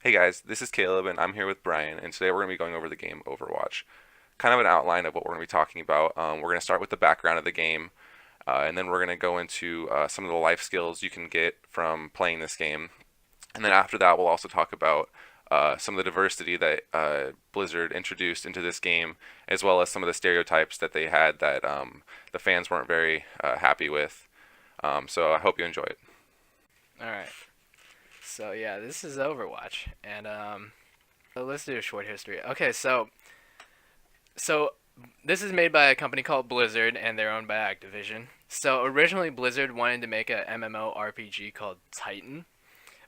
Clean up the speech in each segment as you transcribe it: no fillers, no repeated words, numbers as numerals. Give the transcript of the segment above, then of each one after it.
Hey guys, this is Caleb and I'm here with Brian, and today we're going to be going over the game Overwatch. Kind of an outline of what we're going to be talking about. We're going to start with the background of the game, and then we're going to go into some of the life skills you can get from playing this game. And then after that, we'll also talk about some of the diversity that Blizzard introduced into this game, as well as some of the stereotypes that they had that the fans weren't very happy with. So I hope you enjoy it. All right. So yeah, this is Overwatch, and so let's do a short history. Okay, so this is made by a company called Blizzard, and they're owned by Activision. So originally, Blizzard wanted to make a MMORPG called Titan,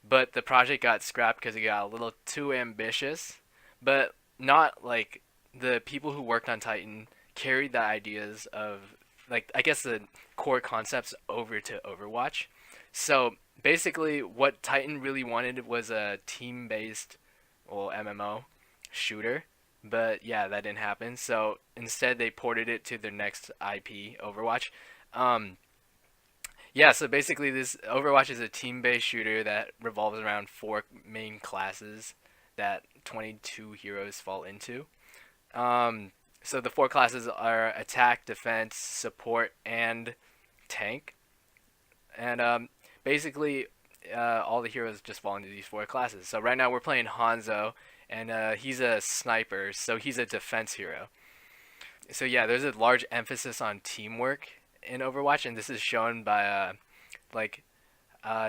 but the project got scrapped because it got a little too ambitious. But not like the people who worked on Titan carried the ideas of like I guess the core concepts over to Overwatch. So basically, what Titan really wanted was a team-based, well, MMO shooter. But yeah, that didn't happen. So instead, they ported it to their next IP, Overwatch. Um, yeah, so basically, this Overwatch is a team-based shooter that revolves around four main classes that 22 heroes fall into. So the four classes are attack, defense, support, and tank. And basically, all the heroes just fall into these four classes. So right now we're playing Hanzo, and he's a sniper, so he's a defense hero. So yeah, there's a large emphasis on teamwork in Overwatch, and this is shown by like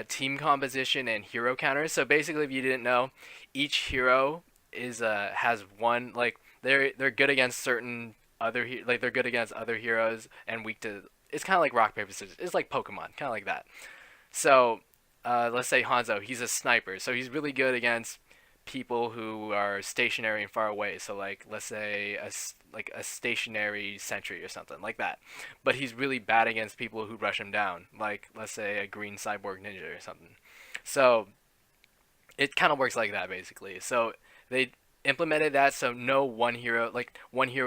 team composition and hero counters. So basically, if you didn't know, each hero is has one like they're good against certain like they're good against other heroes and weak to. It's kind of like rock paper scissors. It's like Pokemon, kind of like that. So let's say Hanzo, he's a sniper, so he's really good against people who are stationary and far away. So like let's say like a stationary sentry or something like that. But he's really bad against people who rush him down, like let's say a green cyborg ninja or something. So it kind of works like that basically. So they implemented that so no one hero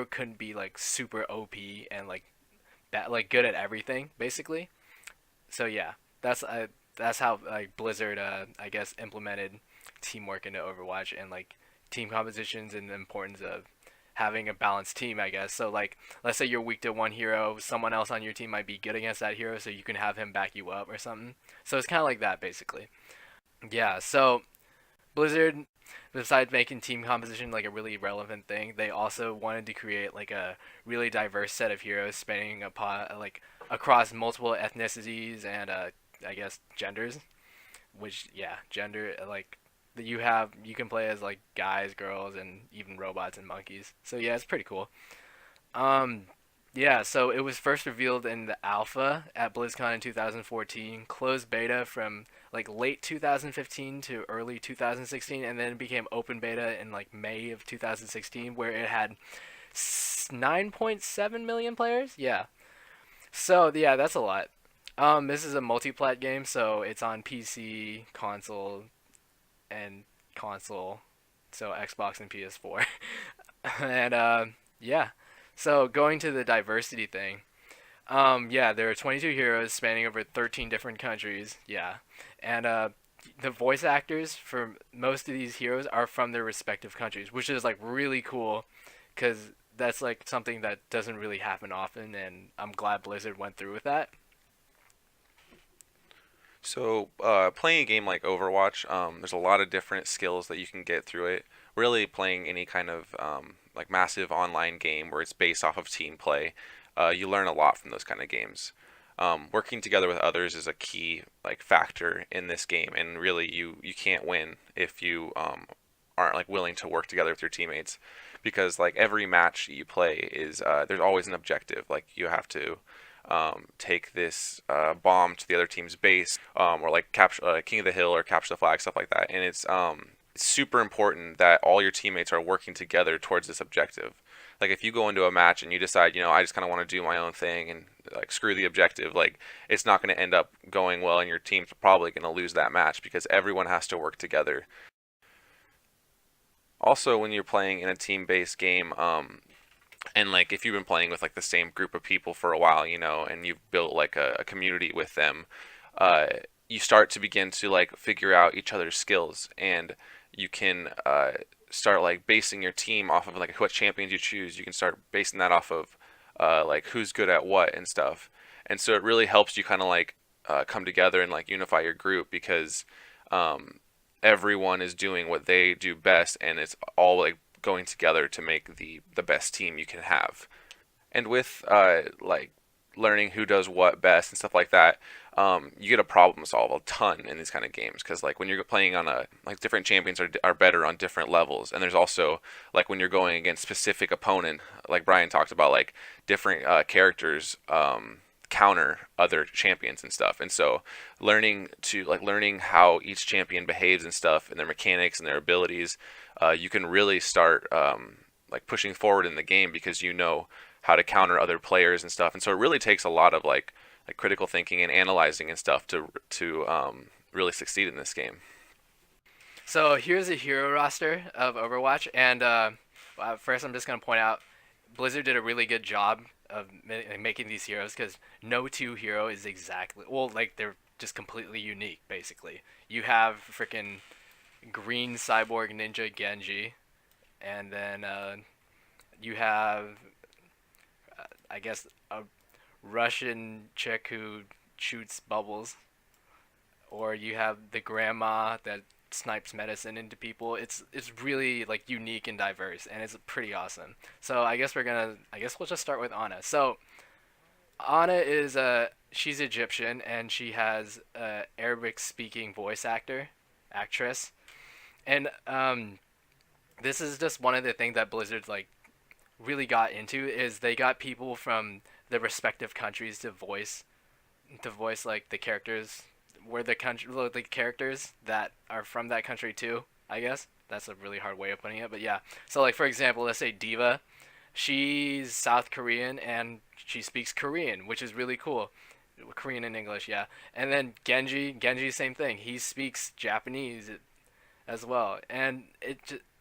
couldn't be like super OP and like like good at everything basically. So yeah, that's how like Blizzard I guess implemented teamwork into Overwatch and like team compositions and the importance of having a balanced team, I guess. So like let's say you're weak to one hero, someone else on your team might be good against that hero, so you can have him back you up or something. So it's kind of like that basically. Yeah. So Blizzard, besides making team composition like a really relevant thing, they also wanted to create like a really diverse set of heroes spanning upon like across multiple ethnicities and I guess genders. Which yeah, gender like you can play as like guys, girls, and even robots and monkeys. So yeah, it's pretty cool. Um, yeah, so it was first revealed in the alpha at BlizzCon in 2014, closed beta from like late 2015 to early 2016, and then it became open beta in like May of 2016, where it had 9.7 million players. Yeah. So yeah, that's a lot. This is a multi-plat game, so it's on PC, console, and console, so Xbox and PS4. And yeah, so going to the diversity thing, yeah, there are 22 heroes spanning over 13 different countries. Yeah, and the voice actors for most of these heroes are from their respective countries, which is like really cool, because that's like something that doesn't really happen often, and I'm glad Blizzard went through with that. So, playing a game like Overwatch, there's a lot of different skills that you can get through it. Really, playing any kind of like massive online game where it's based off of team play, you learn a lot from those kind of games. Working together with others is a key like factor in this game, and really, you can't win if you aren't like willing to work together with your teammates, because like every match you play is there's always an objective. Like you have to take this bomb to the other team's base, or like capture King of the Hill or capture the flag, stuff like that. And it's super important that all your teammates are working together towards this objective. Like if you go into a match and you decide, I just kind of want to do my own thing and like screw the objective, like it's not going to end up going well, and your team's probably going to lose that match because everyone has to work together. Also, when you're playing in a team-based game, and like if you've been playing with like the same group of people for a while, and you've built like a community with them, uh, you start to begin to like figure out each other's skills, and you can start like basing your team off of like what champions you choose. You can start basing that off of like who's good at what and stuff. And so it really helps you kind of like come together and like unify your group because um, everyone is doing what they do best, and it's all like going together to make the best team you can have. And with like learning who does what best and stuff like that, you get a problem solve a ton in these kind of games because like when you're playing on a like different champions are better on different levels, and there's also like when you're going against specific opponent, like Brian talked about, like different characters counter other champions and stuff. And so learning how each champion behaves and stuff and their mechanics and their abilities, you can really start like pushing forward in the game because you know how to counter other players and stuff. And so it really takes a lot of like critical thinking and analyzing and stuff to really succeed in this game. So here's a hero roster of Overwatch, and first I'm just gonna point out Blizzard did a really good job of making these heroes because no two hero is exactly well, like they're just completely unique. Basically, you have freaking green cyborg ninja Genji, and then you have I guess a Russian chick who shoots bubbles, or you have the grandma that snipes medicine into people. It's really like unique and diverse, and it's pretty awesome. So I guess we'll just start with Ana. So Ana is she's Egyptian, and she has a Arabic speaking voice actress, and this is just one of the things that Blizzard like really got into is they got people from the respective countries to voice like the characters where the characters that are from that country too. I guess that's a really hard way of putting it, but yeah. So like for example, let's say Diva, she's South Korean and she speaks Korean, which is really cool. Korean and English, yeah. And then Genji, same thing. He speaks Japanese as well, and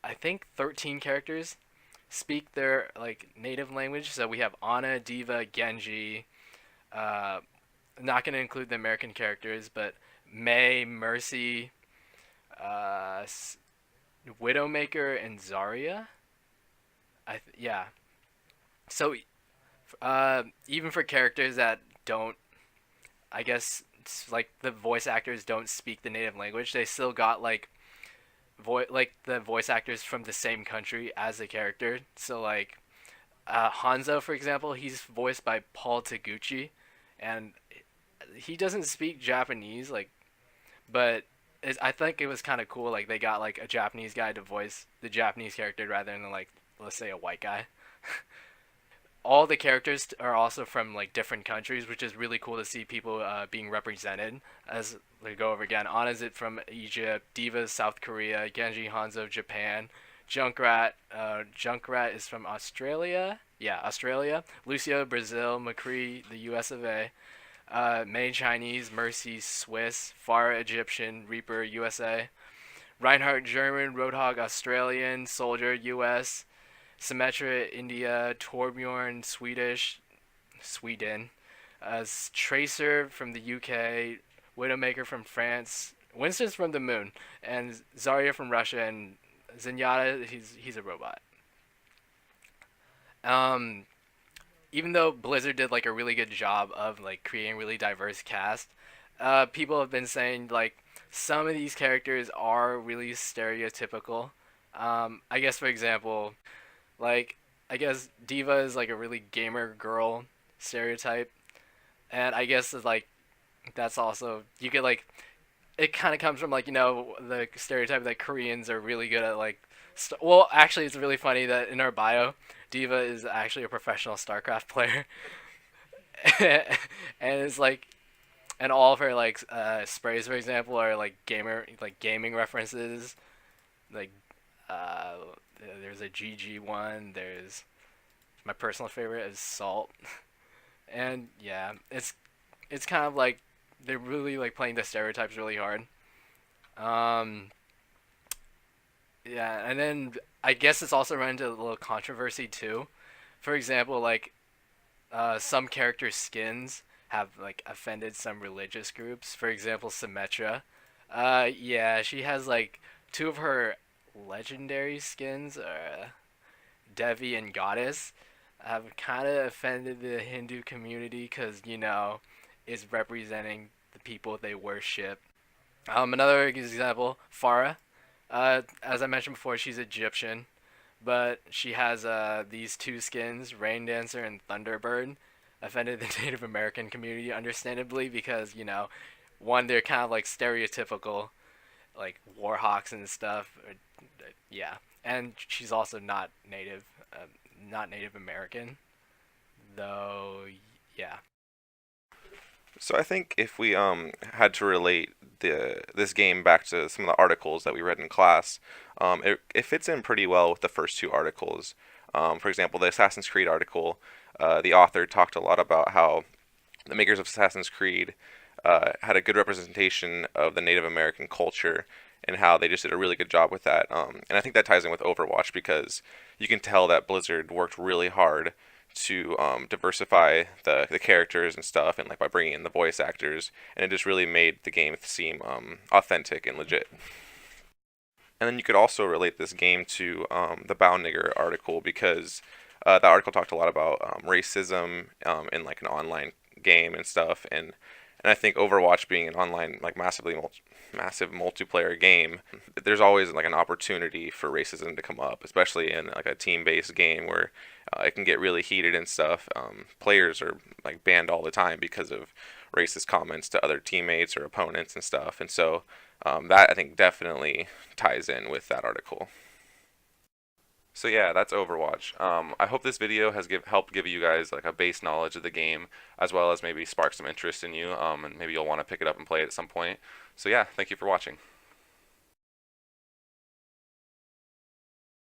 I think 13 characters speak their like native language. So we have Ana, Diva, Genji. Uh, not gonna include the American characters, but May, Mercy, uh, Widowmaker, and Zarya. Yeah. So even for characters that don't, I guess like the voice actors don't speak the native language, they still got like like the voice actors from the same country as the character. So like Hanzo, for example, he's voiced by Paul Taguchi, and he doesn't speak Japanese, like, but I think it was kind of cool. Like they got like a Japanese guy to voice the Japanese character rather than like let's say a white guy. All the characters are also from like different countries, which is really cool to see people being represented. As we go over again, Ana's it from Egypt, Diva's South Korea, Genji Hanzo Japan, Junkrat is from Australia. Yeah, Australia. Lucio Brazil, McCree the U.S. of A. May Chinese, Mercy Swiss, Farah Egyptian, Reaper USA, Reinhardt German, Roadhog Australian, Soldier US, Symmetra India, Torbjorn Swedish, Sweden, Tracer from the UK, Widowmaker from France, Winston's from the Moon, and Zarya from Russia, and Zenyatta he's a robot. Um, Even though Blizzard did like a really good job of like creating a really diverse cast, people have been saying like some of these characters are really stereotypical. I guess for example, like I guess Diva is like a really gamer girl stereotype, and I guess it's like that's also you could like it kind of comes from like the stereotype that Koreans are really good at like well actually it's really funny that in our bio Diva is actually a professional StarCraft player. And it's like and all of her like sprays for example are like gaming references like uh there's a GG one, there's my personal favorite is Salt. And yeah, it's kind of like they're really like playing the stereotypes really hard. Um, yeah, and then I guess it's also run into a little controversy too. For example, like some character skins have like offended some religious groups. For example, Symmetra. Yeah, she has like two of her. legendary skins are Devi and Goddess have kind of offended the Hindu community because, it's representing the people they worship. Another example, Farah. As I mentioned before, she's Egyptian, but she has these two skins, Rain Dancer and Thunderbird. Offended the Native American community, understandably, because, one, they're kind of like stereotypical, like Warhawks and stuff. Yeah, and she's also not Native American, though. Yeah. So I think if we had to relate this game back to some of the articles that we read in class, it fits in pretty well with the first two articles. For example, the Assassin's Creed article, the author talked a lot about how the makers of Assassin's Creed had a good representation of the Native American culture and how they just did a really good job with that. And I think that ties in with Overwatch because you can tell that Blizzard worked really hard to diversify the characters and stuff, and like by bringing in the voice actors, and it just really made the game seem authentic and legit. And then you could also relate this game to the Bow Nigger article because that article talked a lot about racism in like an online game and stuff, and I think Overwatch being an online like massive multiplayer game, there's always like an opportunity for racism to come up, especially in like a team-based game where it can get really heated and stuff. Players are like banned all the time because of racist comments to other teammates or opponents and stuff, and so that I think definitely ties in with that article. So yeah, that's Overwatch. I hope this video has helped give you guys like a base knowledge of the game, as well as maybe spark some interest in you, and maybe you'll want to pick it up and play it at some point. So yeah, thank you for watching.